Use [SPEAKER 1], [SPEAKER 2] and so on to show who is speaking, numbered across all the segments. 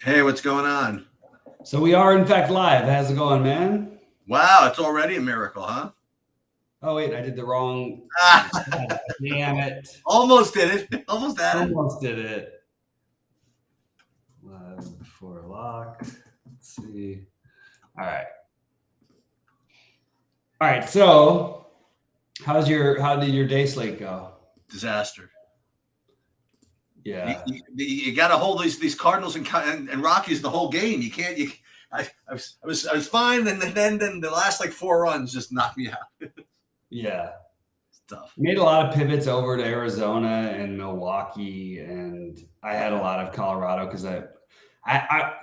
[SPEAKER 1] Hey, what's going on?
[SPEAKER 2] So we are in fact live. How's it going, man?
[SPEAKER 1] Wow, it's already a miracle, huh?
[SPEAKER 2] Oh wait, I did the wrong. Damn it!
[SPEAKER 1] Almost did it. Almost had it.
[SPEAKER 2] Almost did it. Live before lock. Let's see. All right. All right. So, how did your day slate go?
[SPEAKER 1] Disaster.
[SPEAKER 2] Yeah.
[SPEAKER 1] You got to hold these Cardinals and Rockies the whole game. You can't. I was fine, and then the last like 4 runs just knocked me out.
[SPEAKER 2] Yeah.
[SPEAKER 1] It's tough.
[SPEAKER 2] Made a lot of pivots over to Arizona and Milwaukee, and I had a lot of Colorado because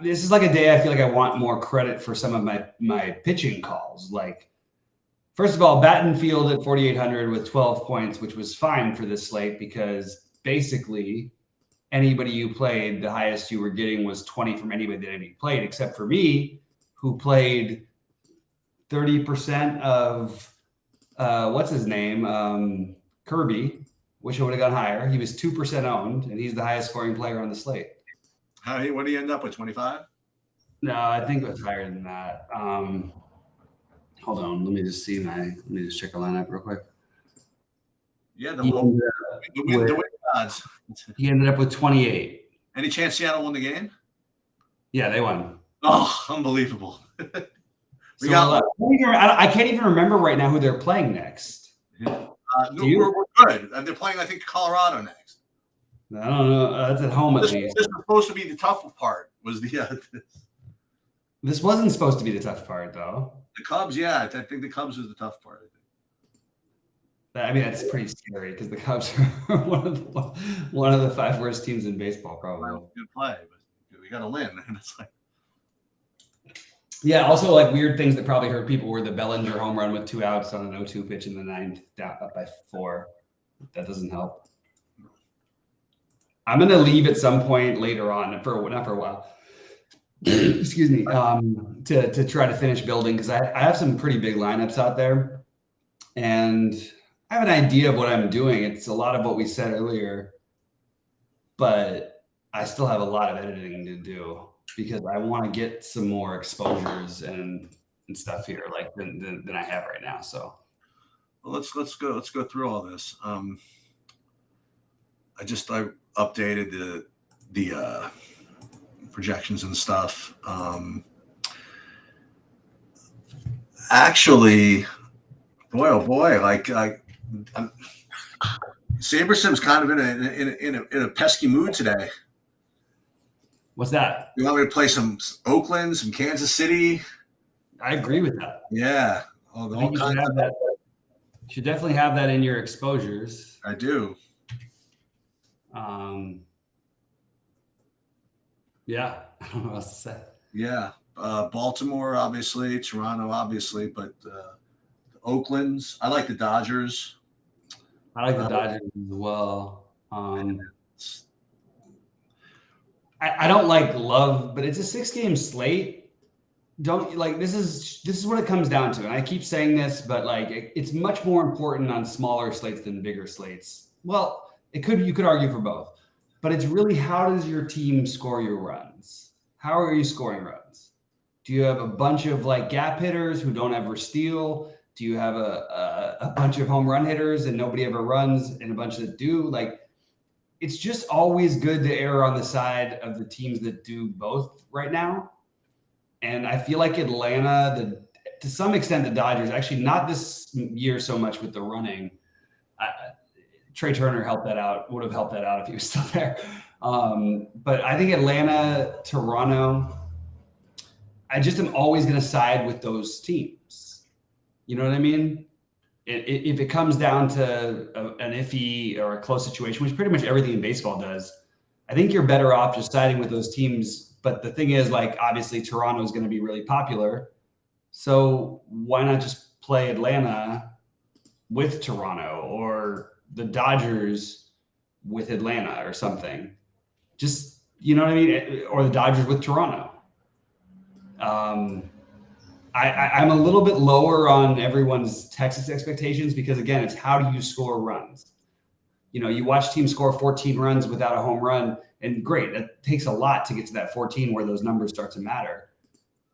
[SPEAKER 2] this is like a day I feel like I want more credit for some of my pitching calls. Like, first of all, Battenfield at 4,800 with 12 points, which was fine for this slate because basically anybody you played, the highest you were getting was 20 from anybody that you played, except for me, who played 30% of what's his name? Kirby. Wish I would have gone higher. He was 2% owned, and he's the highest scoring player on the slate.
[SPEAKER 1] What do you end up with? 25?
[SPEAKER 2] No, I think it was higher than that. Hold on, let me just check the lineup real quick.
[SPEAKER 1] Yeah, the win odds.
[SPEAKER 2] He ended up with 28.
[SPEAKER 1] Any chance Seattle won the game?
[SPEAKER 2] Yeah, they won.
[SPEAKER 1] Oh, unbelievable.
[SPEAKER 2] I can't even remember right now who they're playing next.
[SPEAKER 1] We're good. They're playing, I think, Colorado next.
[SPEAKER 2] I don't know. That's at home at least.
[SPEAKER 1] This was supposed to be the tough part.
[SPEAKER 2] This wasn't supposed to be the tough part, though.
[SPEAKER 1] The Cubs, yeah. I think the Cubs was the tough part.
[SPEAKER 2] I mean, that's pretty scary because the Cubs are one of the 5 worst teams in baseball, probably.
[SPEAKER 1] Good play, but we got to win. And it's like,
[SPEAKER 2] yeah. Also, like weird things that probably hurt people were the Bellinger home run with 2 outs on an 0-2 pitch in the 9th, down up by 4. That doesn't help. I'm gonna leave at some point later on not for a while. Excuse me. To try to finish building because I have some pretty big lineups out there, and I have an idea of what I'm doing. It's a lot of what we said earlier, but I still have a lot of editing to do because I want to get some more exposures and stuff here, like than I have right now. So,
[SPEAKER 1] well, let's go through all this. I updated the projections and stuff. Actually, boy, oh boy, like. Sabersim's kind of in a pesky mood today.
[SPEAKER 2] What's that?
[SPEAKER 1] You want me to play some Oakland, some Kansas City?
[SPEAKER 2] I agree with that.
[SPEAKER 1] Yeah.
[SPEAKER 2] You should definitely have that in your exposures.
[SPEAKER 1] I do.
[SPEAKER 2] Yeah. I don't know what else to say.
[SPEAKER 1] Yeah. Baltimore, obviously. Toronto, obviously. But Oakland's. I like the Dodgers.
[SPEAKER 2] I like the Dodgers as well. I don't like love, but it's a 6-game slate. Don't like this is what it comes down to. And I keep saying this, but like it's much more important on smaller slates than bigger slates. Well, you could argue for both, but it's really how does your team score your runs? How are you scoring runs? Do you have a bunch of like gap hitters who don't ever steal? Do you have a bunch of home run hitters and nobody ever runs and a bunch that do? Like, it's just always good to err on the side of the teams that do both right now. And I feel like Atlanta, to some extent, the Dodgers, actually not this year so much with the running. Trey Turner would have helped that out if he was still there. But I think Atlanta, Toronto, I just am always going to side with those teams. You know what I mean? If it comes down to an iffy or a close situation, which pretty much everything in baseball does, I think you're better off just siding with those teams. But the thing is, like, obviously Toronto is going to be really popular. So why not just play Atlanta with Toronto or the Dodgers with Atlanta or something? Just, you know what I mean? Or the Dodgers with Toronto. I'm a little bit lower on everyone's Texas expectations because, again, it's how do you score runs? You watch teams score 14 runs without a home run, and great, that takes a lot to get to that 14 where those numbers start to matter.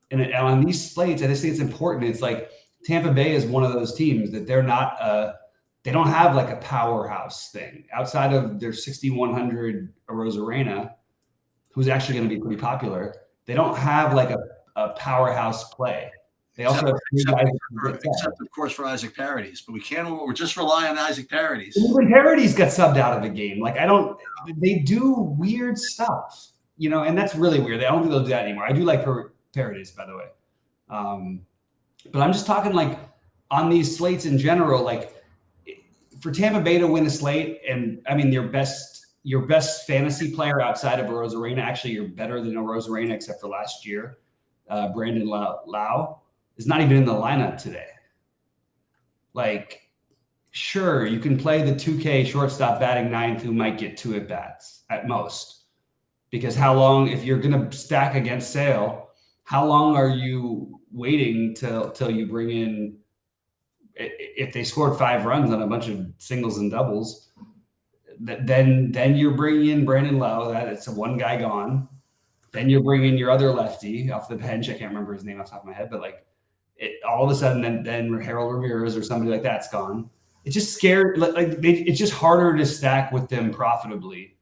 [SPEAKER 2] And on these slates, I just think it's important. It's like Tampa Bay is one of those teams that they don't have like a powerhouse thing outside of their 6,100 Arozarena, who's actually going to be pretty popular. They don't have like a powerhouse play. They also
[SPEAKER 1] except of course for Isaac Parodies, but we're just relying on Isaac Parodies.
[SPEAKER 2] Even Parodies got subbed out of the game. Like they do weird stuff, and that's really weird. I don't think they'll do that anymore. I do like Parodies, by the way. But I'm just talking like on these slates in general, like for Tampa Bay to win a slate, and I mean your best fantasy player outside of Arozarena, actually you're better than Arozarena except for last year. Brandon Lau is not even in the lineup today. Like, sure, you can play the 2K shortstop batting ninth who might get 2 at-bats at most. Because how long, if you're going to stack against Sale, how long are you waiting till you bring in, if they scored 5 runs on a bunch of singles and doubles, then you're bringing in Brandon Lau, that it's a one guy gone. Then you're bringing your other lefty off the bench. I can't remember his name off the top of my head, but like all of a sudden, then Harold Ramirez or somebody like that's gone. It's just scared. It's just harder to stack with them profitably.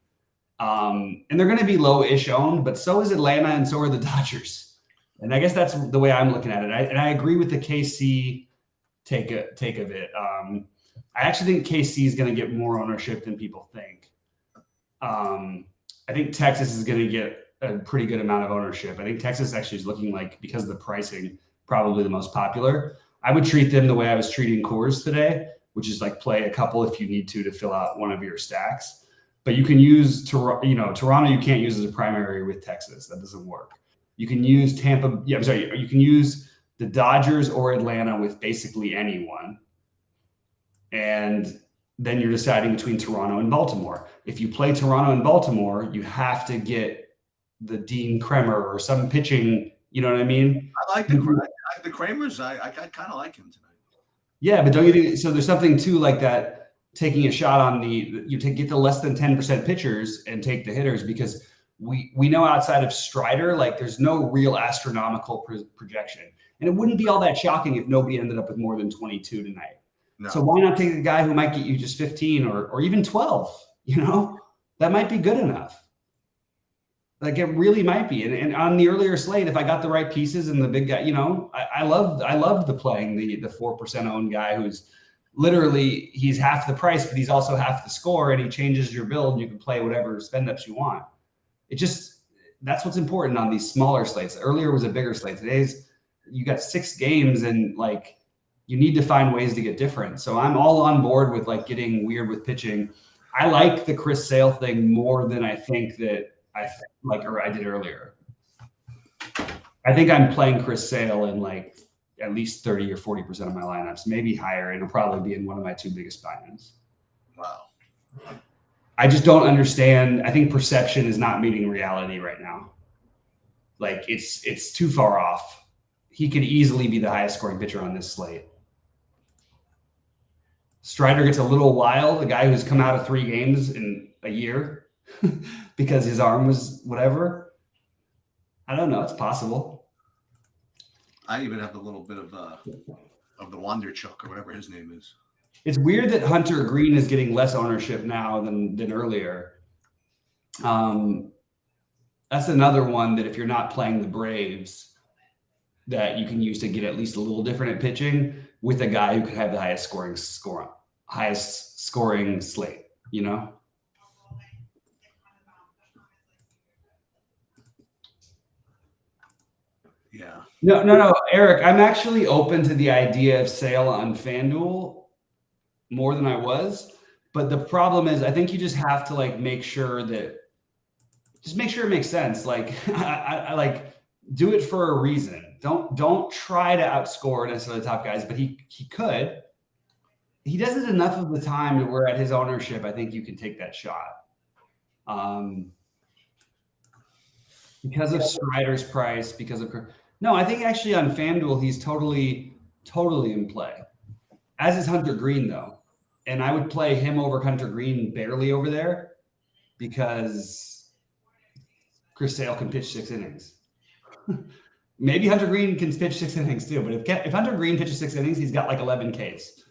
[SPEAKER 2] And they're going to be low-ish owned, but so is Atlanta and so are the Dodgers. And I guess that's the way I'm looking at it. And I agree with the KC take of it. I actually think KC is going to get more ownership than people think. I think Texas is going to get a pretty good amount of ownership. I think Texas actually is looking like, because of the pricing, probably the most popular. I would treat them the way I was treating Coors today, which is like play a couple if you need to fill out one of your stacks. But you can use Toronto. You can't use as a primary with Texas. That doesn't work. You can use Tampa. Yeah, I'm sorry. You can use the Dodgers or Atlanta with basically anyone. And then you're deciding between Toronto and Baltimore. If you play Toronto and Baltimore, you have to get the Dean Kremer or some pitching. You know what I mean?
[SPEAKER 1] I like the Kramers. I kind of like him tonight.
[SPEAKER 2] Yeah, but don't you think so? There's something too like that. Taking a shot on get the less than 10% pitchers and take the hitters, because we know outside of Strider, like there's no real astronomical projection, and it wouldn't be all that shocking if nobody ended up with more than 22 tonight. No. So why not take a guy who might get you just 15 or even 12? That might be good enough. Like it really might be. And on the earlier slate, if I got the right pieces and the big guy, I loved the playing the 4% owned guy who's literally, he's half the price, but he's also half the score, and he changes your build and you can play whatever spend ups you want. That's what's important on these smaller slates. Earlier was a bigger slate. Today's you got 6 games, and like you need to find ways to get different. So I'm all on board with like getting weird with pitching. I like the Chris Sale thing more than I think that I did earlier. I think I'm playing Chris Sale in like at least 30 or 40% of my lineups, maybe higher. It'll probably be in one of my 2 biggest buy-ins.
[SPEAKER 1] Wow.
[SPEAKER 2] I just don't understand. I think perception is not meeting reality right now. Like it's too far off. He could easily be the highest scoring pitcher on this slate. Strider gets a little wild, a guy who's come out of 3 games in a year because his arm was whatever. I don't know. It's possible.
[SPEAKER 1] I even have a little bit of the Wanderchuk or whatever his name is.
[SPEAKER 2] It's weird that Hunter Green is getting less ownership now than earlier. That's another one that if you're not playing the Braves, that you can use to get at least a little different at pitching with a guy who could have the highest scoring slate.
[SPEAKER 1] Yeah.
[SPEAKER 2] No, Eric, I'm actually open to the idea of Sale on FanDuel more than I was. But the problem is, I think you just have to make sure it makes sense. Like, I like do it for a reason. Don't try to outscore necessarily the top guys, but he could. He does it enough of the time where at his ownership, I think you can take that shot. Because of Strider's price, I think actually on FanDuel, he's totally in play, as is Hunter Green though. And I would play him over Hunter Green barely over there because Chris Sale can pitch 6 innings. Maybe Hunter Green can pitch 6 innings too, but if Hunter Green pitches 6 innings, he's got like 11 Ks.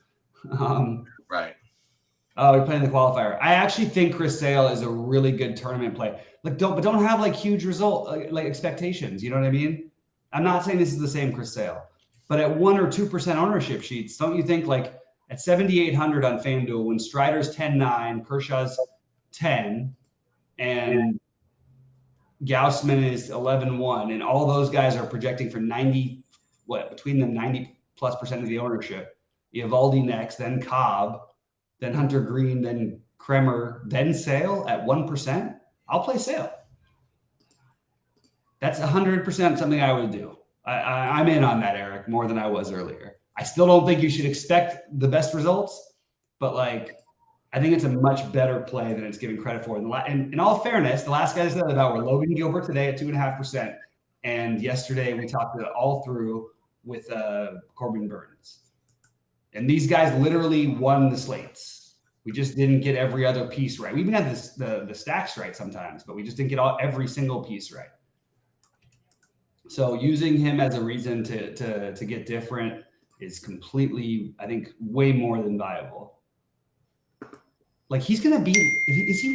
[SPEAKER 1] Right.
[SPEAKER 2] Oh, we're playing the qualifier. I actually think Chris Sale is a really good tournament play. Like, don't have like huge result like expectations. You know what I mean? I'm not saying this is the same Chris Sale, but at 1 or 2% ownership sheets, don't you think like at 7,800 on FanDuel when Strider's 10-9, Kershaw's 10, and Gaussman is 11-1, and all those guys are projecting for 90, between them 90+% of the ownership. Eovaldi next, then Cobb, then Hunter Green, then Kremer, then Sale at 1%. I'll play Sale. That's 100% something I would do. I'm in on that, Eric, more than I was earlier. I still don't think you should expect the best results, but like I think it's a much better play than it's given credit for. And in all fairness, the last guys that I about were Logan Gilbert today at 2.5%, and yesterday we talked it all through with Corbin Burns. And these guys literally won the slates. We just didn't get every other piece right. We even had the stacks right sometimes, but we just didn't get every single piece right. So using him as a reason to get different is completely, I think, way more than viable. Like is he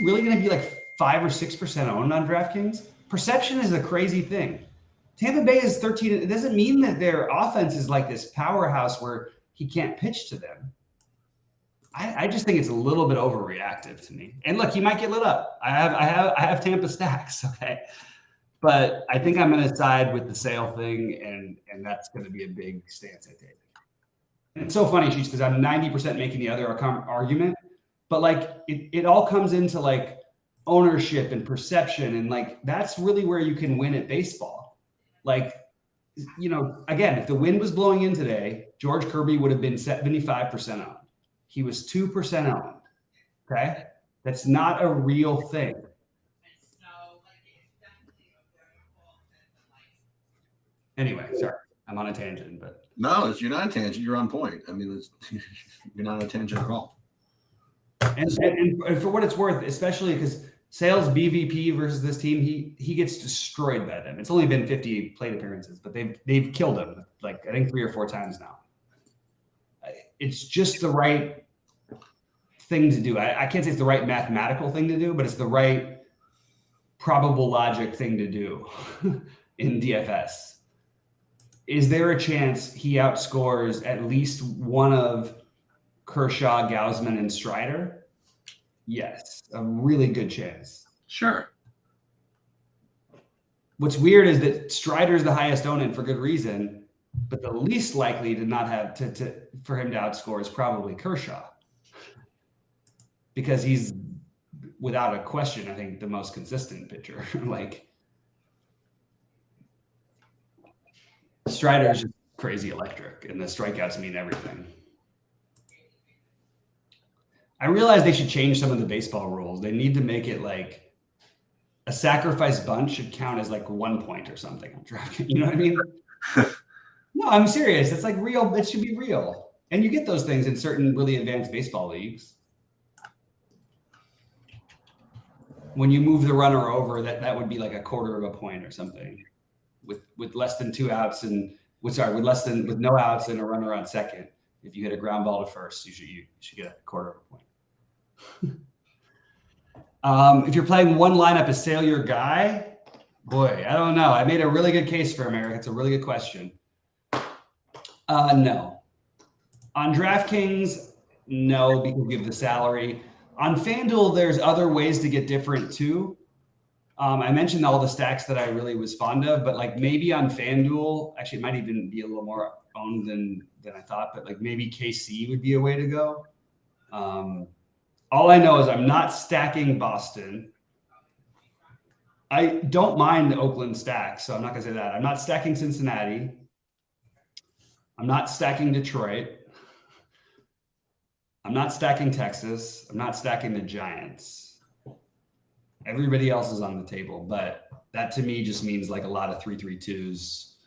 [SPEAKER 2] really going to be like 5 or 6% owned on DraftKings? Perception is a crazy thing. Tampa Bay is 13. It doesn't mean that their offense is like this powerhouse where he can't pitch to them. I just think it's a little bit overreactive to me. And look, he might get lit up. I have Tampa stacks, okay? But I think I'm going to side with the Sale thing, and that's going to be a big stance I take. And it's so funny, Sheesh, because I'm 90% making the other argument, but like it all comes into like ownership and perception, and like that's really where you can win at baseball. Like, you know, again, if the wind was blowing in today, George Kirby would have been 75% owned. He was 2% owned. Okay, that's not a real thing. Anyway, sorry, I'm on a tangent, but
[SPEAKER 1] no, you're not a tangent. You're on point. I mean, you're not on a tangent at all.
[SPEAKER 2] And for what it's worth, especially because Sale's BVP versus this team, he gets destroyed by them. It's only been 50 plate appearances, but they've killed him like I think 3 or 4 times now. It's just the right thing to do. I can't say it's the right mathematical thing to do, but it's the right probable logic thing to do in DFS. Is there a chance he outscores at least one of Kershaw, Gaussman, and Strider? Yes, a really good chance.
[SPEAKER 1] Sure.
[SPEAKER 2] What's weird is that Strider is the highest owned and for good reason, but the least likely to not have for him to outscore is probably Kershaw, because he's without a question, I think, the most consistent pitcher. Like Strider is just crazy electric, and the strikeouts mean everything. I realize they should change some of the baseball rules. They need to make it like a sacrifice bunt should count as like 1 point or something on DraftKings. You know what I mean? No, I'm serious. It's like real. It should be real. And you get those things in certain really advanced baseball leagues. When you move the runner over, that would be like 1/4 of a point or something. With less than 2 outs with no outs and a runner on second. If you hit a ground ball to first, you should get 1/4 of a point. If you're playing one lineup, is Sale your guy? Boy, I don't know. I made a really good case for him, Eric. It's a really good question. No. On DraftKings, no, because you have the salary. On FanDuel, there's other ways to get different too. I mentioned all the stacks that I really was fond of, but like maybe on FanDuel, actually it might even be a little more owned than I thought, but like maybe KC would be a way to go. All I know is I'm not stacking Boston. I don't mind the Oakland stacks, so I'm not going to say that. I'm not stacking Cincinnati. I'm not stacking Detroit. I'm not stacking Texas. I'm not stacking the Giants. Everybody else is on the table, but that to me just means like a lot of 3-3-2s,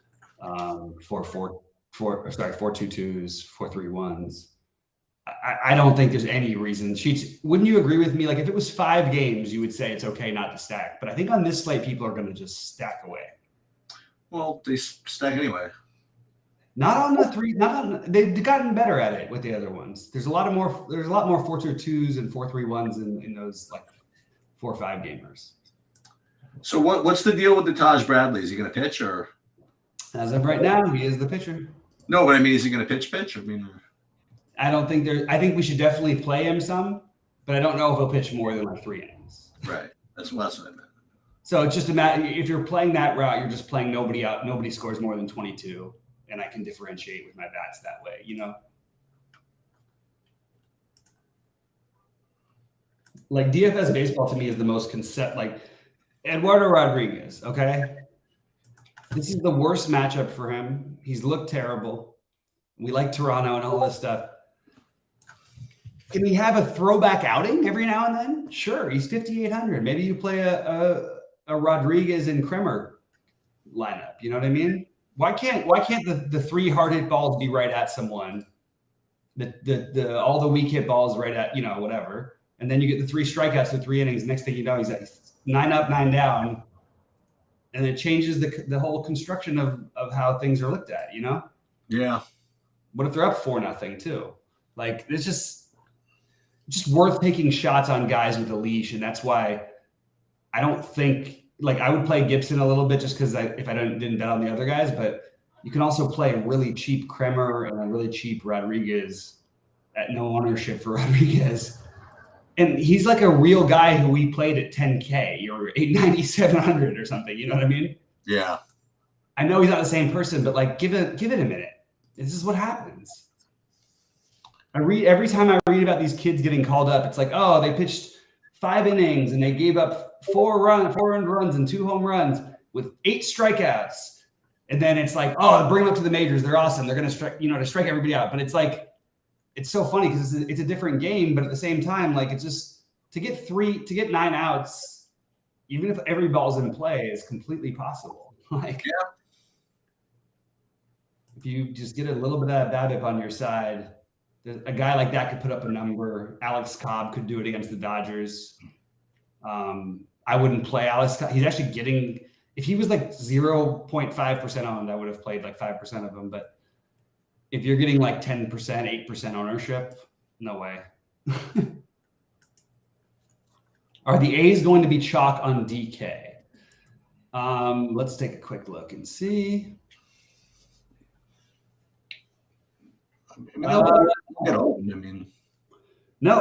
[SPEAKER 2] 4-2-2s, 4-3-1s. I don't think there's any reason. Sheets, wouldn't you agree with me? Like if it was 5 games, you would say it's okay not to stack. But I think on this slate, people are going to just stack away.
[SPEAKER 1] Well, they stack anyway.
[SPEAKER 2] Not on the 3. Not on. They've gotten better at it with the other ones. There's a lot more 4-2-2s and 4-3-1s in those like 4-5 gamers.
[SPEAKER 1] So what's the deal with the Taj Bradley? Is he going to pitch or?
[SPEAKER 2] As of right now, he is the pitcher.
[SPEAKER 1] No, but I mean, is he going to pitch? I mean,
[SPEAKER 2] I don't think there. I think we should definitely play him some, but I don't know if he'll pitch more than like 3 innings.
[SPEAKER 1] Right. That's what I meant.
[SPEAKER 2] So it's just a matter. If you're playing that route, you're just playing nobody out. Nobody scores more than 22, and I can differentiate with my bats that way. You know, like DFS baseball to me is the most like Eduardo Rodriguez. Okay, this is the worst matchup for him. He's looked terrible. We like Toronto and all this stuff. Can he have a throwback outing every now and then? Sure, he's 5,800. Maybe you play a Rodriguez and Kremer lineup. You know what I mean? Why can't the 3 hard hit balls be right at someone? The all the weak hit balls right at whatever, and then you get the 3 strikeouts in 3 innings. Next thing you know, he's at 9 up, 9 down, and it changes the whole construction of how things are looked at. You know?
[SPEAKER 1] Yeah.
[SPEAKER 2] What if they're up 4-0 too? Like it's just worth taking shots on guys with a leash, and that's why I don't think like I would play Gibson a little bit just because if I didn't bet on the other guys, but you can also play a really cheap Kremer and a really cheap Rodriguez at no ownership for Rodriguez, and he's like a real guy who we played at 10K or 8,9,700 or something. You know what I mean?
[SPEAKER 1] Yeah.
[SPEAKER 2] I know he's not the same person, but like give it a minute. This is what happens. Every time I read about these kids getting called up, it's like, oh, they pitched 5 innings and they gave up 4 earned runs and 2 home runs with 8 strikeouts. And then it's like, oh, bring them up to the majors. They're awesome. They're going to strike everybody out. But it's like, it's so funny because it's a different game. But at the same time, like it's just to get 9 outs, even if every ball's in play, is completely possible. Like,
[SPEAKER 1] yeah.
[SPEAKER 2] If you just get a little bit of that BABIP on your side, a guy like that could put up a number. Alex Cobb could do it against the Dodgers. I wouldn't play Alex Cobb. He's actually getting, if he was like 0.5% owned, I would have played like 5% of him. But if you're getting like 10%, 8% ownership, no way. Are the A's going to be chalk on DK? Let's take a quick look and see.
[SPEAKER 1] No,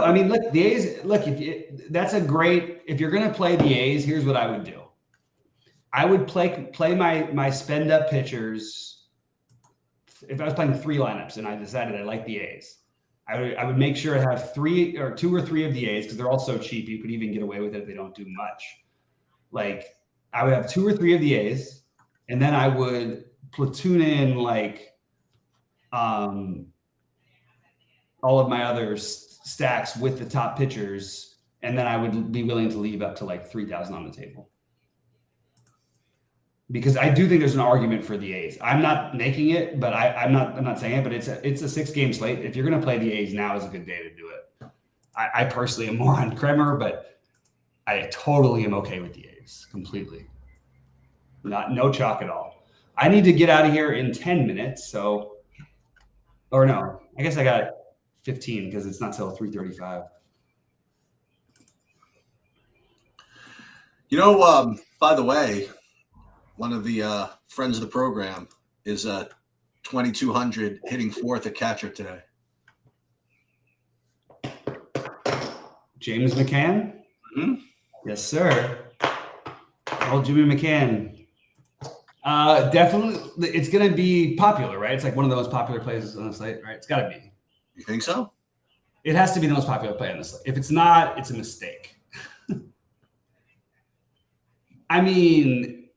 [SPEAKER 2] I mean, look, the A's. Look, if you're going to play the A's, here's what I would do. I would play my spend up pitchers. If I was playing 3 lineups and I decided I like the A's, I would make sure I have 2 or 3 of the A's because they're all so cheap. You could even get away with it if they don't do much. Like I would have 2 or 3 of the A's, and then I would platoon in like all of my other stacks with the top pitchers, and then I would be willing to leave up to like 3,000 on the table. Because I do think there's an argument for the A's. I'm not making it, but I'm not saying it, but it's a 6-game slate. If you're going to play the A's, now is a good day to do it. I personally am more on Kremer, but I totally am okay with the A's completely. No chalk at all. I need to get out of here in 10 minutes. Or no, I guess I got 15 because it's not till 3:35.
[SPEAKER 1] By the way, one of the friends of the program is 2,200 hitting 4th at catcher today.
[SPEAKER 2] James McCann?
[SPEAKER 1] Mm-hmm.
[SPEAKER 2] Yes, sir. Old Jimmy McCann. Definitely, it's going to be popular, right? It's like one of the most popular plays on the slate, right? It's got to be.
[SPEAKER 1] You think so?
[SPEAKER 2] It has to be the most popular play on the slate. If it's not, it's a mistake. I mean,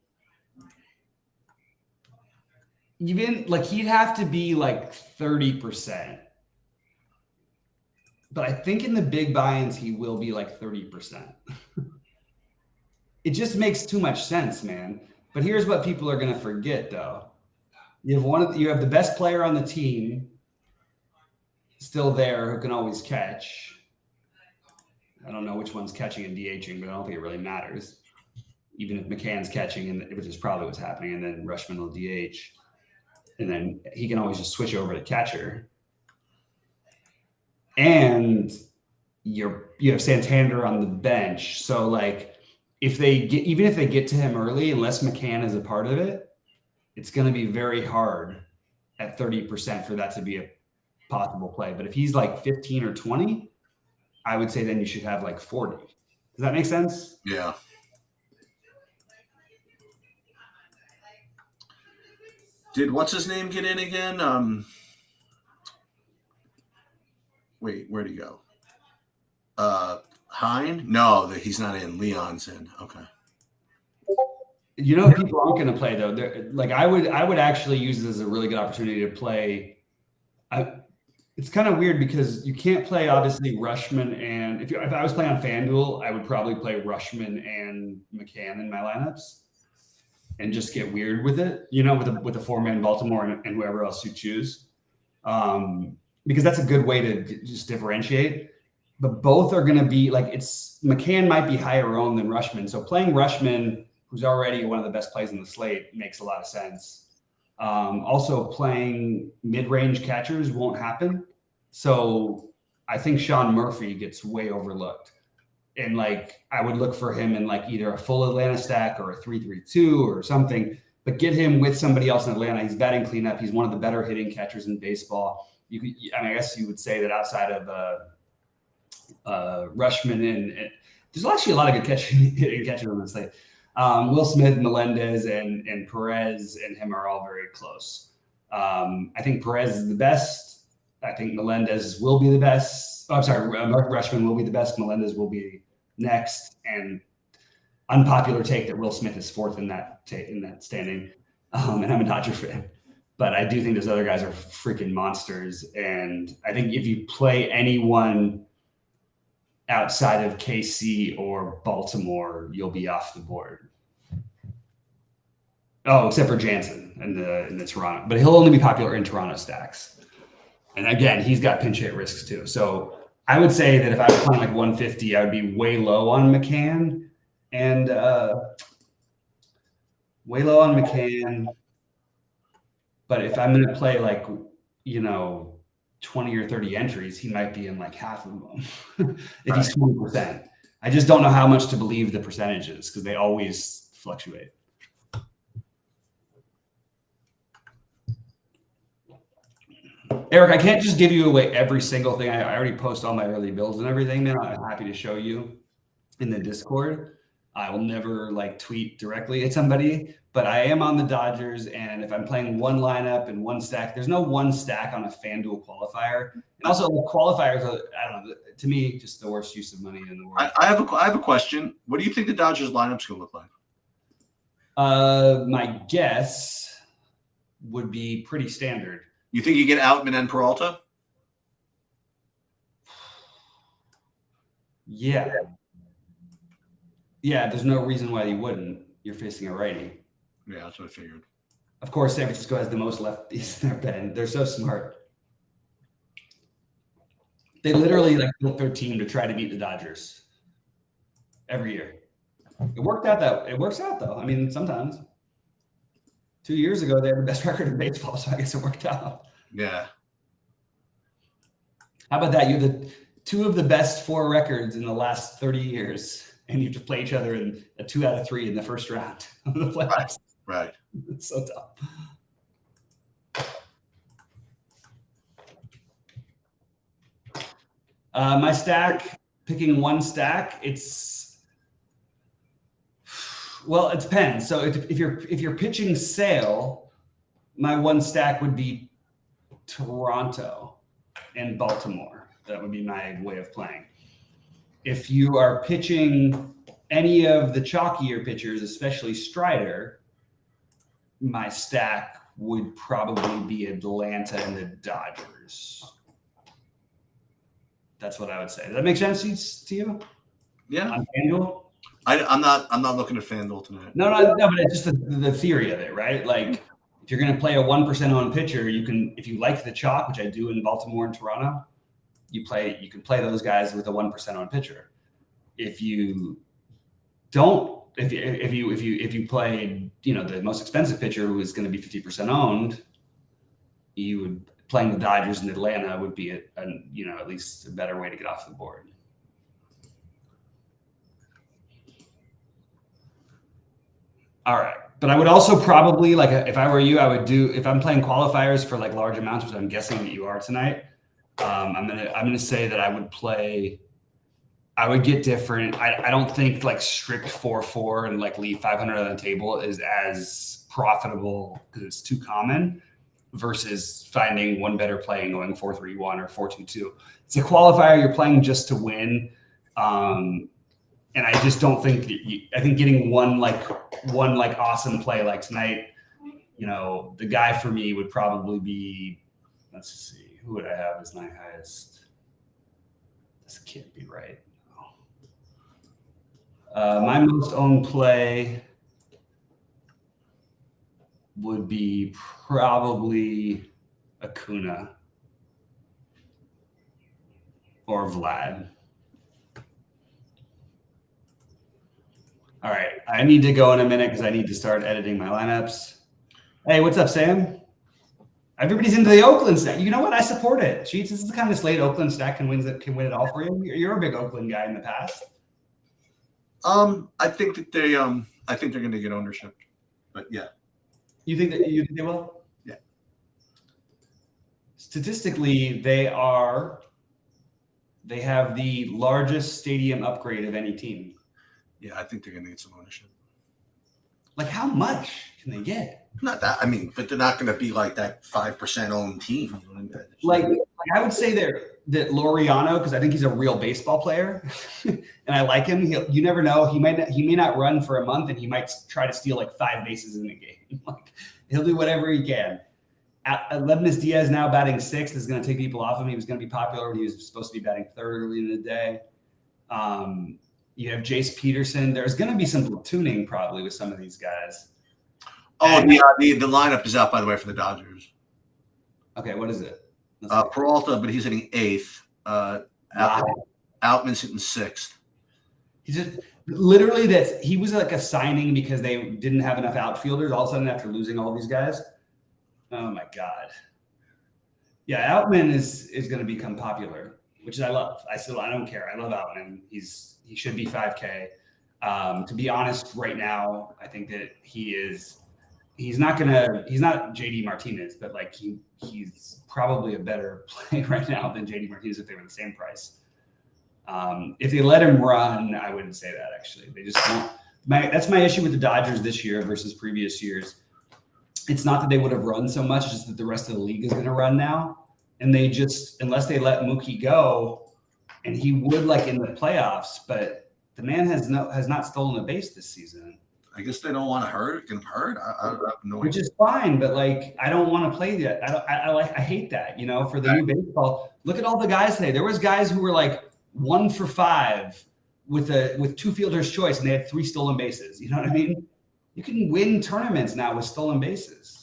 [SPEAKER 2] even like he'd have to be like 30%. But I think in the big buy-ins, he will be like 30%. It just makes too much sense, man. But here's what people are going to forget, though. You have the best player on the team, still there who can always catch. I don't know which one's catching and DHing, but I don't think it really matters. Even if McCann's catching, and which is probably what's happening, and then Rushman will DH, and then he can always just switch over to catcher. And you have Santander on the bench, so like if they get to him early, unless McCann is a part of it, it's going to be very hard at 30% for that to be a possible play. But if he's like 15 or 20, I would say then you should have like 40. Does that make sense?
[SPEAKER 1] Yeah. Did what's his name get in again? Wait, where'd he go? Hine? No, he's not in. Leon's in. Okay.
[SPEAKER 2] You know, people aren't going to play though. Like I would actually use this as a really good opportunity to play. It's kind of weird because you can't play obviously Rushman, and if I was playing on FanDuel, I would probably play Rushman and McCann in my lineups, and just get weird with it. You know, with a 4-man Baltimore and whoever else you choose, because that's a good way to just differentiate. But both are going to be like McCann might be higher owned than Rushman, so playing Rushman, who's already one of the best plays in the slate, makes a lot of sense. Also, playing mid-range catchers won't happen. So I think Sean Murphy gets way overlooked. And like I would look for him in like either a full Atlanta stack or a 3-3-2 or something, but get him with somebody else in Atlanta. He's batting cleanup. He's one of the better hitting catchers in baseball. I guess you would say that outside of Rushman and there's actually a lot of good hitting catchers on this slate. Will Smith, Melendez, and Perez and him are all very close. I think Perez is the best. I think Melendez will be the best. Oh, I'm sorry, Rushman will be the best. Melendez will be next. And unpopular take that Will Smith is fourth in that standing. And I'm a Dodger fan. But I do think those other guys are freaking monsters. And I think if you play anyone outside of KC or Baltimore, you'll be off the board. Oh, except for Jansen in the Toronto, but he'll only be popular in Toronto stacks. And again, he's got pinch hit risks too. So I would say that if I was playing like 150, I would be way low on McCann and way low on McCann. But if I'm going to play like, 20 or 30 entries, he might be in like half of them if he's 20%. I just don't know how much to believe the percentages because they always fluctuate. Eric, I can't just give you away every single thing. I already post all my early builds and everything now. I'm happy to show you in the Discord. I will never like tweet directly at somebody, but I am on the Dodgers. And if I'm playing one lineup and one stack, there's no one stack on a FanDuel qualifier. And also the qualifiers are, I don't know, to me, just the worst use of money in the world.
[SPEAKER 1] I have a question. What do you think the Dodgers lineup's going to look like?
[SPEAKER 2] My guess would be pretty standard.
[SPEAKER 1] You think you get Outman and Peralta?
[SPEAKER 2] Yeah. Yeah, there's no reason why you wouldn't. You're facing a righty.
[SPEAKER 1] Yeah, that's what I figured.
[SPEAKER 2] Of course, San Francisco has the most lefties in their pen. They're so smart. They literally built their team to try to beat the Dodgers every year. It works out though. I mean, sometimes. 2 years ago, they had the best record in baseball, so I guess it worked out.
[SPEAKER 1] Yeah.
[SPEAKER 2] How about that? You have the two of the best 4 records in the last 30 years, and you have to play each other in a 2 out of 3 in the first round of the playoffs.
[SPEAKER 1] Right.
[SPEAKER 2] It's so tough. My stack, picking one stack, it depends. So if you're pitching Sale, my one stack would be Toronto and Baltimore. That would be my way of playing. If you are pitching any of the chalkier pitchers, especially Strider, my stack would probably be Atlanta and the Dodgers. That's what I would say. Does that make sense to you?
[SPEAKER 1] Yeah.
[SPEAKER 2] On FanDuel?
[SPEAKER 1] I'm not looking at FanDuel tonight.
[SPEAKER 2] No, but it's just the theory of it, right? Like if you're going to play a 1% owned pitcher, you can, if you like the chalk, which I do in Baltimore and Toronto, you can play those guys with a 1% owned pitcher. If you don't, if you play, the most expensive pitcher who is going to be 50% owned, you would playing the Dodgers in Atlanta would be at least a better way to get off the board. All right. But I would also probably, like, if I were you, I would do, if I'm playing qualifiers for like large amounts, which I'm guessing that you are tonight, I'm gonna say that I would get different. I don't think like strict 4-4 and like leave 500 on the table is as profitable because it's too common versus finding one better play and going 4-3-1 or 4-2-2. It's a qualifier. You're playing just to win. And I just don't think that I think getting one awesome play like tonight, the guy for me would probably be, let's see, who would I have as my highest? This can't be right. My most owned play would be probably Acuna or Vlad. All right, I need to go in a minute because I need to start editing my lineups. Hey, what's up, Sam? Everybody's into the Oakland stack. You know what? I support it. Cheats. This is the kind of slate Oakland stack can win it all for you. You're a big Oakland guy in the past.
[SPEAKER 1] I think that I think they're going to get ownership, but yeah.
[SPEAKER 2] You think they will?
[SPEAKER 1] Yeah.
[SPEAKER 2] Statistically, they have the largest stadium upgrade of any team.
[SPEAKER 1] Yeah, I think they're going to get some ownership.
[SPEAKER 2] Like, how much can they get?
[SPEAKER 1] Not that, but they're not going to be like that 5% owned team.
[SPEAKER 2] Like I would say that Laureano, because I think he's a real baseball player, and I like him. You never know. He may not run for a month, and he might try to steal like 5 bases in the game. Like, he'll do whatever he can. Leibniz Diaz now batting 6th is going to take people off him. He was going to be popular when he was supposed to be batting 3rd early in the day. You have Jace Peterson. There's going to be some platooning probably with some of these guys.
[SPEAKER 1] Oh, the lineup is out, by the way, for the Dodgers.
[SPEAKER 2] Okay, what is it?
[SPEAKER 1] Peralta, but he's hitting 8th. Outman's hitting 6th.
[SPEAKER 2] He just literally he was like a signing because they didn't have enough outfielders all of a sudden after losing all these guys. Oh my God. Yeah, Outman is going to become popular, which I love. I don't care. I love Outman. He should be 5K. To be honest, right now, I think that he's not JD Martinez, but like he's probably a better play right now than JD Martinez if they were the same price. If they let him run, I wouldn't say that actually. They just won't. That's my issue with the Dodgers this year versus previous years. It's not that they would have run so much, it's just that the rest of the league is going to run now. And they just, unless they let Mookie go, and he would like in the playoffs, but the man has not stolen a base this season.
[SPEAKER 1] I guess they don't want to get him hurt. I have no idea.
[SPEAKER 2] Which is fine, but like I don't want to play that. I hate that. For the new baseball. Look at all the guys today. There was guys who were like 1 for 5 with 2 fielders choice, and they had 3 stolen bases. You know what I mean? You can win tournaments now with stolen bases.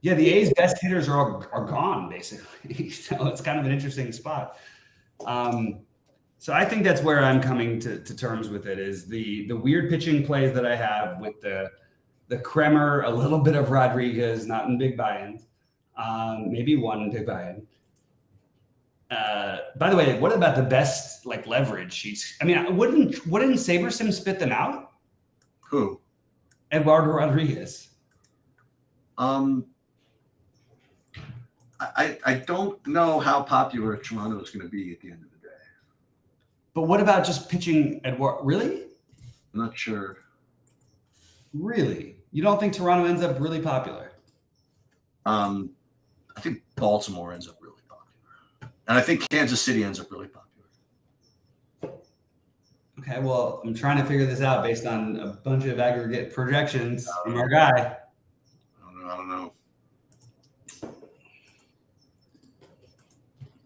[SPEAKER 2] Yeah, the A's best hitters are gone, basically. So it's kind of an interesting spot. So I think that's where I'm coming to terms with it, is the weird pitching plays that I have with the Kremer, a little bit of Rodriguez, not in big buy-ins, maybe one big buy-in. By the way, what about the best like leverage sheets? I mean, wouldn't SaberSim spit them out?
[SPEAKER 1] Who?
[SPEAKER 2] Eduardo Rodriguez.
[SPEAKER 1] I don't know how popular Toronto is going to be at the end of the day.
[SPEAKER 2] But what about just pitching Eduardo? Really?
[SPEAKER 1] I'm not sure.
[SPEAKER 2] Really? You don't think Toronto ends up really popular?
[SPEAKER 1] I think Baltimore ends up really popular. And I think Kansas City ends up really popular.
[SPEAKER 2] Okay, well, I'm trying to figure this out based on a bunch of aggregate projections from our guy.
[SPEAKER 1] I don't know.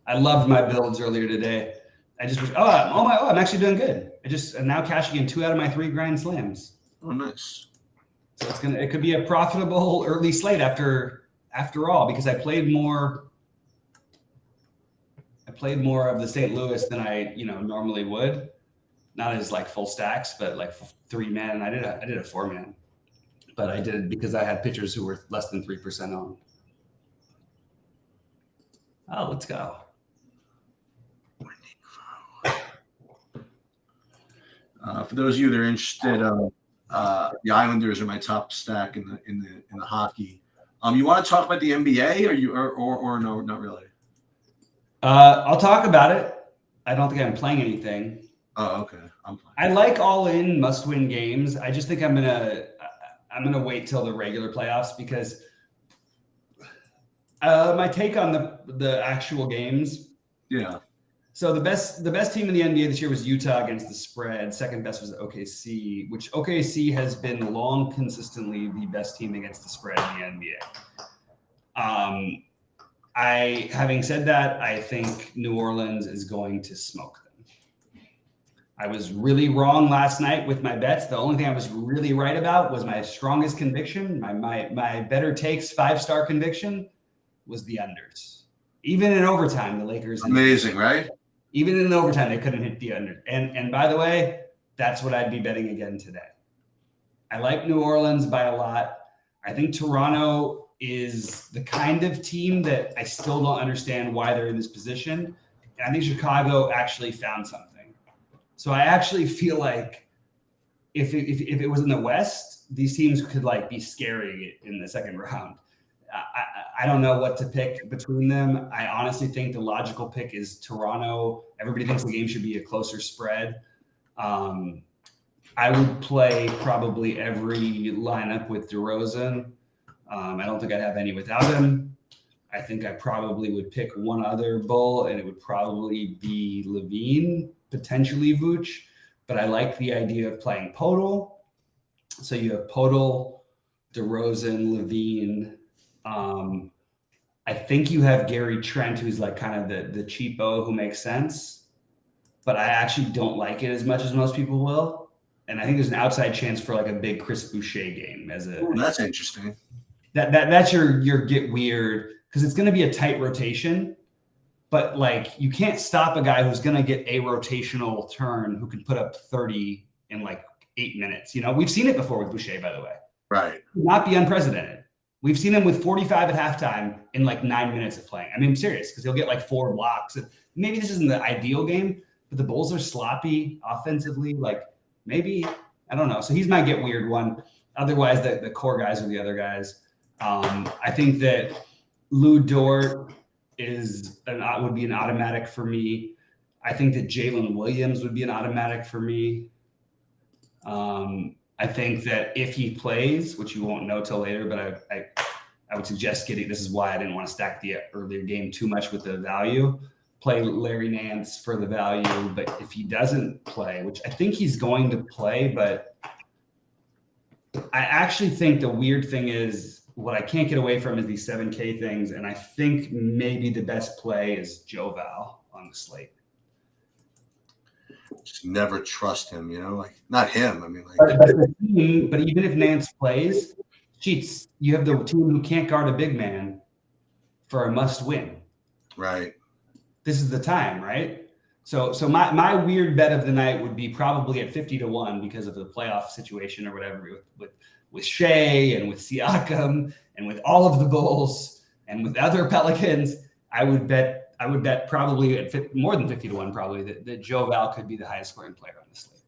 [SPEAKER 2] I loved my builds earlier today. I just was, I'm actually doing good. I'm now cashing in 2 out of my 3 grand slams.
[SPEAKER 1] Oh, nice.
[SPEAKER 2] So it could be a profitable early slate after all, because I played more of the St. Louis than I normally would. Not as like full stacks, but like 3-man. I did a 4-man, but I did because I had pitchers who were less than 3% owned. Oh, let's go.
[SPEAKER 1] For those of you that are interested, the Islanders are my top stack in the hockey. You want to talk about the NBA, or no, not really?
[SPEAKER 2] I'll talk about it. I don't think I'm playing anything.
[SPEAKER 1] Oh, okay. I'm playing.
[SPEAKER 2] I like all-in must-win games. I just think I'm gonna wait till the regular playoffs, because my take on the actual games.
[SPEAKER 1] Yeah.
[SPEAKER 2] So the best team in the NBA this year was Utah against the spread. Second best was OKC, which OKC has been long consistently the best team against the spread in the NBA. Having said that, I think New Orleans is going to smoke them. I was really wrong last night with my bets. The only thing I was really right about was my strongest conviction, my better takes 5-star conviction was the unders. Even in overtime, the Lakers.
[SPEAKER 1] Amazing, right?
[SPEAKER 2] Even in overtime, they couldn't hit the under. And by the way, that's what I'd be betting again today. I like New Orleans by a lot. I think Toronto is the kind of team that I still don't understand why they're in this position. And I think Chicago actually found something. So I actually feel like if it was in the West, these teams could like be scary in the second round. I don't know what to pick between them. I honestly think the logical pick is Toronto. Everybody thinks the game should be a closer spread. I would play probably every lineup with DeRozan. I don't think I'd have any without him. I think I probably would pick one other bull, and it would probably be Levine, potentially Vooch. But I like the idea of playing Podol. So you have Podol, DeRozan, Levine. I think you have Gary Trent, who's like kind of the cheapo who makes sense, but I actually don't like it as much as most people will. And I think there's an outside chance for like a big Chris Boucher game
[SPEAKER 1] That's interesting.
[SPEAKER 2] That's your get weird, because it's going to be a tight rotation, but like you can't stop a guy who's going to get a rotational turn who can put up 30 in like 8 minutes. We've seen it before with Boucher, by the way.
[SPEAKER 1] Right.
[SPEAKER 2] Not be unprecedented. We've seen him with 45 at halftime in like 9 minutes of playing. I mean, I'm serious, because he'll get like 4 blocks. Maybe this isn't the ideal game, but the Bulls are sloppy offensively. Like maybe, I don't know. So he's my get weird one. Otherwise, the core guys are the other guys. I think that Lou Dort would be an automatic for me. I think that Jalen Williams would be an automatic for me. I think that if he plays, which you won't know till later, but I would suggest this is why I didn't want to stack the earlier game too much with the value. Play Larry Nance for the value, but if he doesn't play, which I think he's going to play, but I actually think the weird thing is what I can't get away from is these 7K things, and I think maybe the best play is Joe Val on the slate.
[SPEAKER 1] Just never trust him, like not him. I mean, like,
[SPEAKER 2] but even if Nance plays, cheats. You have the team who can't guard a big man for a must win.
[SPEAKER 1] Right.
[SPEAKER 2] This is the time, right? So my weird bet of the night would be probably at 50-1 because of the playoff situation or whatever with Shea and with Siakam and with all of the Bulls and with other Pelicans. I would bet probably at more than 50-1 probably that Joe Val could be the highest scoring player on the slate.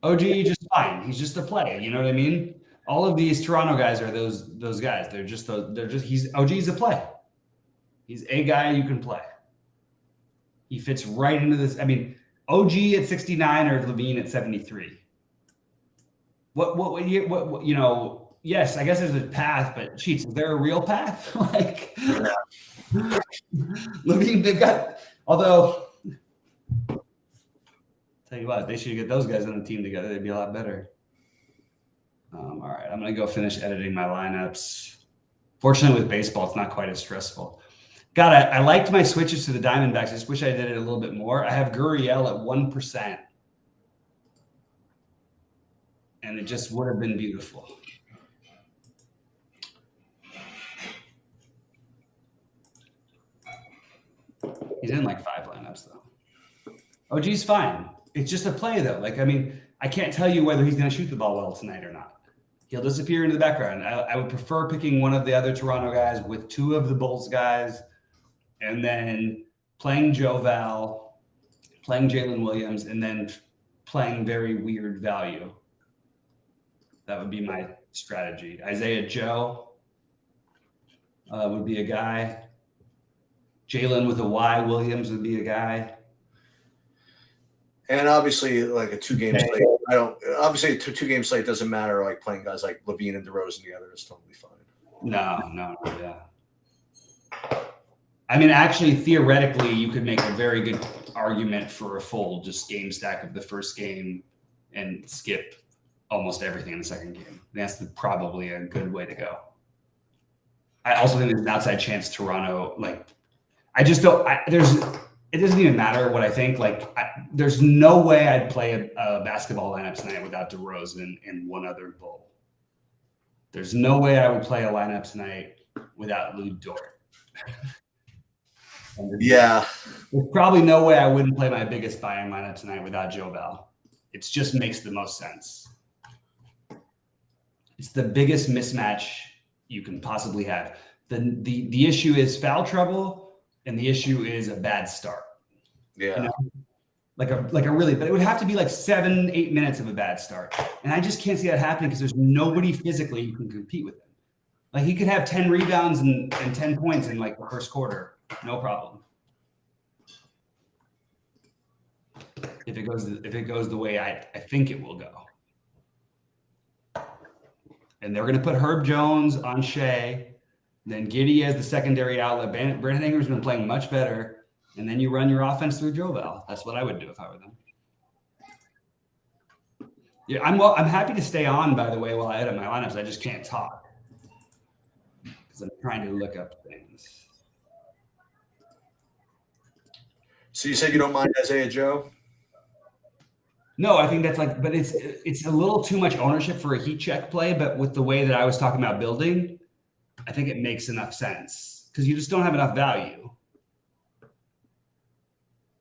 [SPEAKER 2] OG just fine. He's just a play. You know what I mean? All of these Toronto guys are those guys. OG's a play. He's a guy you can play. He fits right into this. I mean, OG at 69 or Levine at 73. What yes, I guess there's a path, but cheats. Is there a real path? Like Levine, they've got, although tell you what, they should get those guys on the team together. They'd be a lot better. All right, I'm going to go finish editing my lineups. Fortunately, with baseball, it's not quite as stressful. God, I liked my switches to the Diamondbacks. I just wish I did it a little bit more. I have Gurriel at 1%. And it just would have been beautiful. He's in like 5 lineups, though. OG's fine. It's just a play, though. Like, I mean, I can't tell you whether he's going to shoot the ball well tonight or not. He'll disappear into the background. I would prefer picking one of the other Toronto guys with 2 of the Bulls guys, and then playing Joe Val, playing Jalen Williams, and then playing very weird value. That would be my strategy. Isaiah Joe would be a guy. Jalen with a Y, Williams would be a guy.
[SPEAKER 1] And obviously, like a 2-game slate, obviously a 2-game slate doesn't matter. Like playing guys like Levine and DeRozan together is totally fine.
[SPEAKER 2] No, yeah. I mean, actually, theoretically, you could make a very good argument for a full just game stack of the first game and skip almost everything in the second game. That's probably a good way to go. I also think there's an outside chance Toronto, like, I just don't, it doesn't even matter what I think. Like, there's no way I'd play a basketball lineup tonight without DeRozan and one other Bull. There's no way I would play a lineup tonight without Lou Dort.
[SPEAKER 1] Yeah.
[SPEAKER 2] There's probably no way I wouldn't play my biggest Bayern lineup tonight without Joe Val. It just makes the most sense. It's the biggest mismatch you can possibly have. The issue is foul trouble, and the issue is a bad start.
[SPEAKER 1] Yeah.
[SPEAKER 2] You know? Like a really, but it would have to be like 7-8 minutes of a bad start. And I just can't see that happening because there's nobody physically who can compete with him. Like, he could have 10 rebounds and 10 points in like the first quarter. No problem. If it goes the way I think it will go. And they're going to put Herb Jones on Shea, then Giddey as the secondary outlet. Brandon Ingram's been playing much better. And then you run your offense through Joe Val. That's what I would do if I were them. Yeah, I'm happy to stay on, by the way, while I edit my lineups. I just can't talk because I'm trying to look up things.
[SPEAKER 1] So you said you don't mind Isaiah Joe?
[SPEAKER 2] No, I think that's like, but it's a little too much ownership for a heat check play. But with the way that I was talking about building, I think it makes enough sense because you just don't have enough value.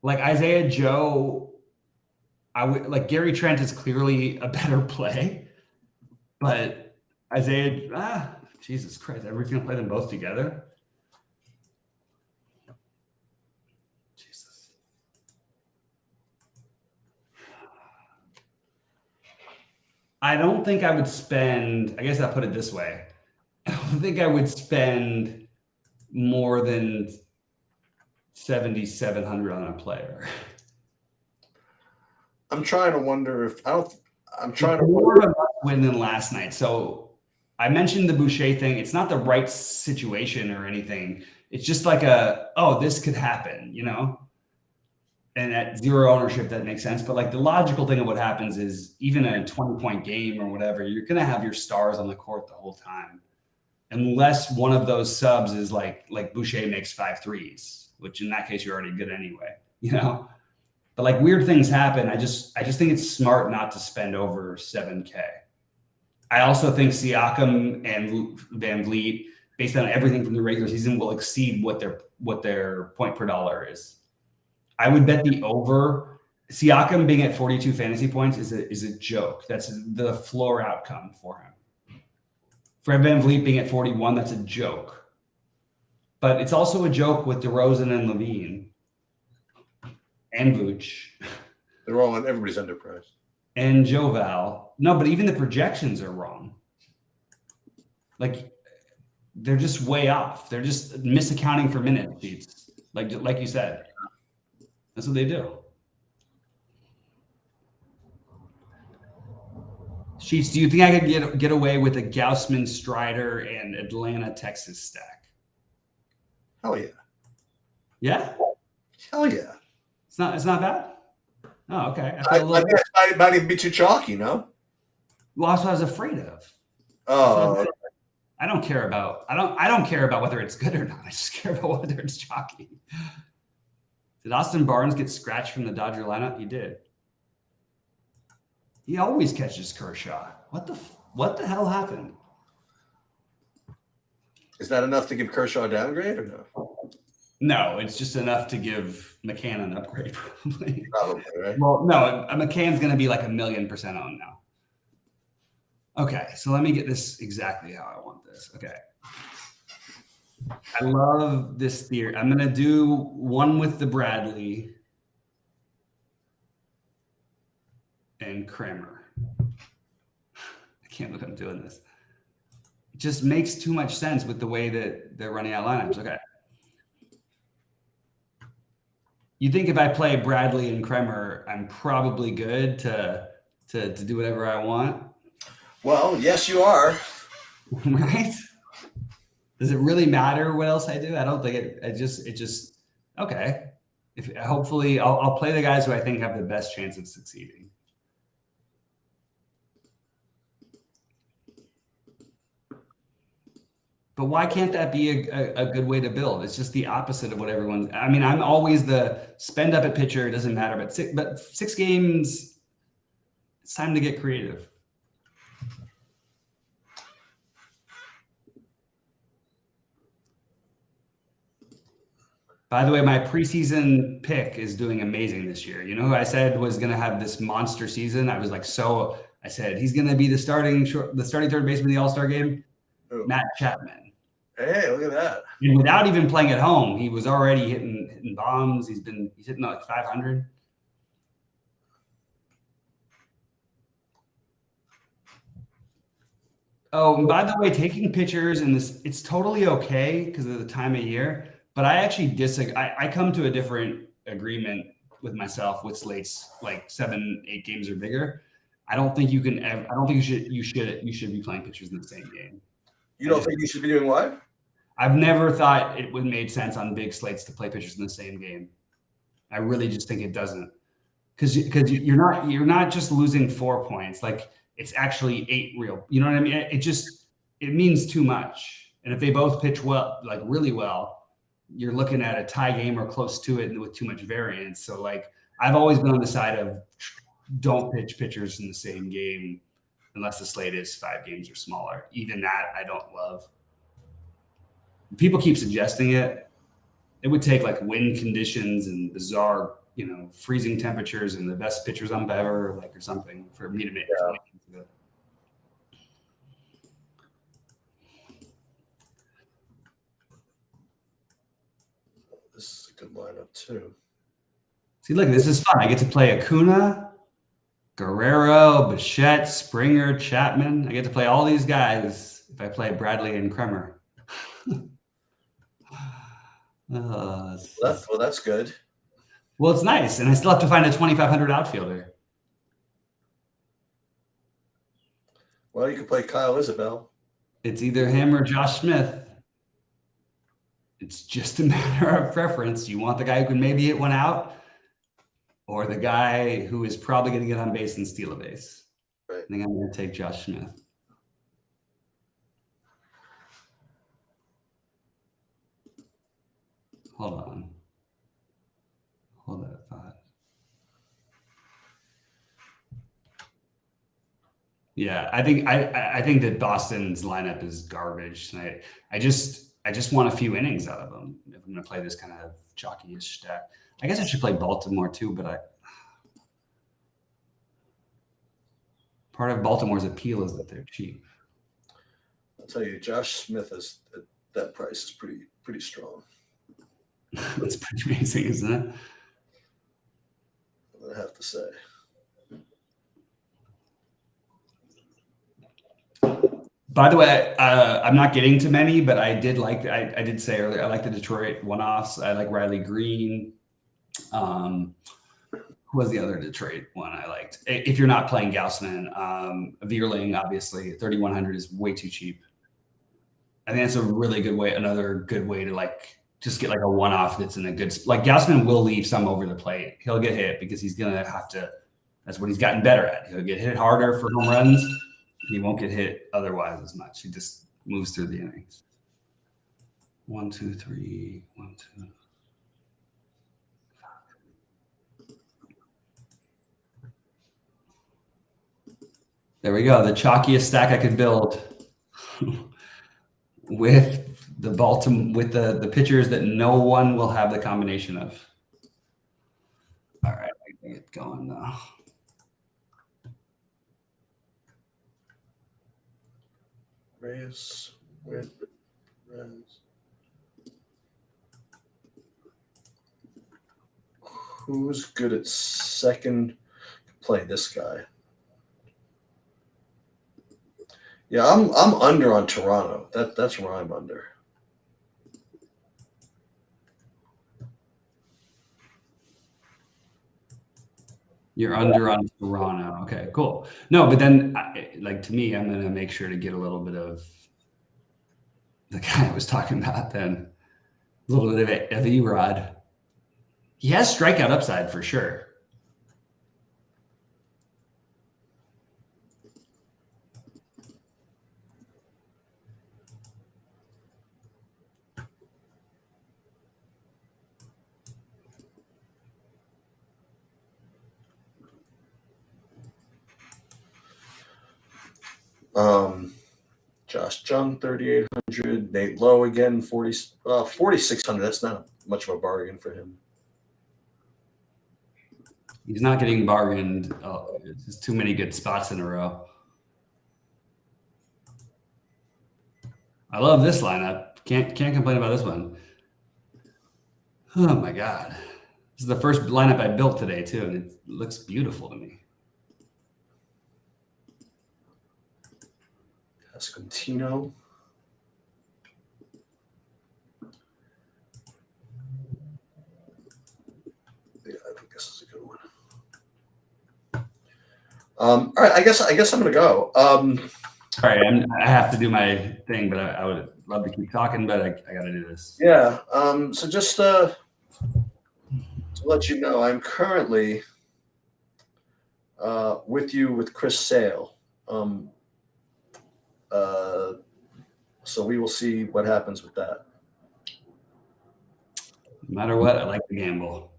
[SPEAKER 2] Like Isaiah Joe, I would like Gary Trent is clearly a better play, but Isaiah, Jesus Christ, are we gonna play them both together? Jesus. I don't think I would spend, I guess I'll put it this way. I don't think I would spend more than $7,700 on a player.
[SPEAKER 1] I'm trying to wonder if I'm trying to
[SPEAKER 2] more of a win than last night. So I mentioned the Boucher thing. It's not the right situation or anything. It's just like this could happen, you know? And at zero ownership, that makes sense. But like the logical thing of what happens is even in a 20-point game or whatever, you're going to have your stars on the court the whole time. Unless one of those subs is like Boucher makes 5 threes, which in that case, you're already good anyway, you know? But like weird things happen. I just think it's smart not to spend over $7K. I also think Siakam and Van Vliet, based on everything from the regular season, will exceed what their point per dollar is. I would bet the over. Siakam being at 42 fantasy points is a joke. That's the floor outcome for him. Fred Van Vliet being at 41, that's a joke. But it's also a joke with DeRozan and Levine and Vooch.
[SPEAKER 1] They're all on, everybody's underpriced.
[SPEAKER 2] And Joe Val. No, but even the projections are wrong. Like, they're just way off. They're just misaccounting for minute sheets. Like you said. That's what they do. Sheets, do you think I could get away with a Gaussman, Strider, and Atlanta, Texas stack?
[SPEAKER 1] Hell yeah.
[SPEAKER 2] Yeah?
[SPEAKER 1] Hell yeah.
[SPEAKER 2] It's not bad? Oh, okay.
[SPEAKER 1] I think it might even be too chalky, no?
[SPEAKER 2] Well, that's what I was afraid of.
[SPEAKER 1] Oh.
[SPEAKER 2] I don't care about whether it's good or not. I just care about whether it's chalky. Did Austin Barnes get scratched from the Dodger lineup? He did. He always catches Kershaw. What the hell happened?
[SPEAKER 1] Is that enough to give Kershaw a downgrade or no?
[SPEAKER 2] No, it's just enough to give McCann an upgrade, probably.
[SPEAKER 1] Probably, right?
[SPEAKER 2] Well, no, McCann's going to be like 1,000,000% owned now. Okay, so let me get this exactly how I want this. Okay. I love this theory. I'm going to do one with the Bradley and Kramer. I can't believe I'm doing this. It just makes too much sense with the way that they're running out lineups. Okay. You think if I play Bradley and Kremer, I'm probably good to do whatever I want?
[SPEAKER 1] Well, yes, you are.
[SPEAKER 2] Right? Does it really matter what else I do? I don't think it just okay. Hopefully I'll play the guys who I think have the best chance of succeeding. But why can't that be a good way to build? It's just the opposite of what everyone's. I mean, I'm always the spend up at pitcher. It doesn't matter. But six games, it's time to get creative. By the way, my preseason pick is doing amazing this year. You know who I said was going to have this monster season? I was like, I said he's going to be the starting third baseman in the All-Star game. Ooh. Matt Chapman.
[SPEAKER 1] Hey, look at that!
[SPEAKER 2] And without even playing at home, he was already hitting bombs. He's hitting like 500. Oh, and by the way, taking pictures in this, it's totally okay because of the time of year. But I actually disagree. I come to a different agreement with myself with slates like 7-8 games or bigger. I don't think you can. I don't think you should be playing pitchers in the same game.
[SPEAKER 1] You don't think you should be doing what?
[SPEAKER 2] I've never thought it would make sense on big slates to play pitchers in the same game. I really just think it doesn't, because you're not just losing 4 points. Like it's actually 8 real. You know what I mean? It means too much. And if they both pitch well, like really well, you're looking at a tie game or close to it with too much variance. So like I've always been on the side of don't pitch pitchers in the same game unless the slate is 5 games or smaller. Even that I don't love. People keep suggesting it. It would take like wind conditions and bizarre, freezing temperatures and the best pitchers ump ever, like or something for me to make it.
[SPEAKER 1] This is a good lineup too.
[SPEAKER 2] See, look, this is fun. I get to play Acuna, Guerrero, Bichette, Springer, Chapman. I get to play all these guys if I play Bradley and Kremer.
[SPEAKER 1] That's good.
[SPEAKER 2] Well, it's nice, and I still have to find a 2,500 outfielder.
[SPEAKER 1] Well, you could play Kyle Isabel.
[SPEAKER 2] It's either him or Josh Smith. It's just a matter of preference. You want the guy who can maybe hit one out, or the guy who is probably going to get on base and steal a base.
[SPEAKER 1] Right.
[SPEAKER 2] I think I'm going to take Josh Smith. Hold on. Hold that thought. Yeah, I think that Boston's lineup is garbage tonight. I just want a few innings out of them if I'm going to play this kind of chalky-ish stack. I guess I should play Baltimore too, but part of Baltimore's appeal is that they're cheap.
[SPEAKER 1] I'll tell you, Josh Smith is that price is pretty strong.
[SPEAKER 2] That's pretty amazing, isn't it?
[SPEAKER 1] I have to say.
[SPEAKER 2] By the way, I'm not getting to many, but I did like. I did say earlier, I like the Detroit one-offs. I like Riley Green. Who was the other Detroit one I liked? If you're not playing Gaussman, Vierling, obviously, 3,100 is way too cheap. I think that's a really good way. Another good way to like just get like a one-off that's in a good. Like Gaussman will leave some over the plate. He'll get hit because he's gonna have to. That's what he's gotten better at. He'll get hit harder for home runs. He won't get hit otherwise as much. moves through the innings. 1, 2, 3, 1, 2. There we go. The chalkiest stack I could build with the the pitchers that no one will have the combination of. All right, I can get going now.
[SPEAKER 1] Reyes with Reyes. Who's good at second? Play this guy. Yeah, I'm under on Toronto. That's where I'm under.
[SPEAKER 2] You're under on Toronto. Okay, cool. No, but then, like, to me, I'm going to make sure to get a little bit of the guy I was talking about then. A little bit of Erod. He has strikeout upside for sure.
[SPEAKER 1] Josh Jung, 3,800. Nate Lowe again, 4,600. That's not much of a bargain for him.
[SPEAKER 2] He's not getting bargained. Oh, there's too many good spots in a row. I love this lineup. Can't complain about this one. Oh my God. This is the first lineup I built today too, and it looks beautiful to me.
[SPEAKER 1] Escantino. Yeah, I think this is a good one. All right, I guess I'm gonna go.
[SPEAKER 2] All right, I have to do my thing, but I would love to keep talking, but I got to do this.
[SPEAKER 1] Yeah. So just to let you know, I'm currently with you with Chris Sale. So we will see what happens with that.
[SPEAKER 2] No matter what, I like the gamble.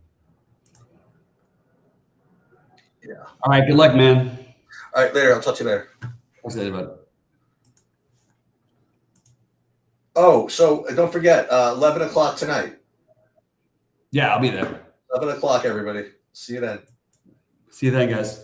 [SPEAKER 1] Yeah.
[SPEAKER 2] All right. Good luck, man.
[SPEAKER 1] All right. Later. I'll talk to you later.
[SPEAKER 2] What's that about?
[SPEAKER 1] Oh, so don't forget, 11 o'clock tonight.
[SPEAKER 2] Yeah, I'll be there.
[SPEAKER 1] 11 o'clock, everybody. See you then.
[SPEAKER 2] See you then, guys.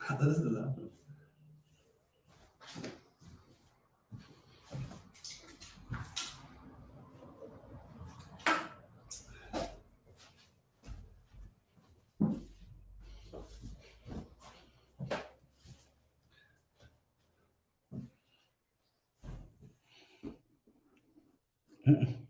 [SPEAKER 2] How does it happen? Mm-mm.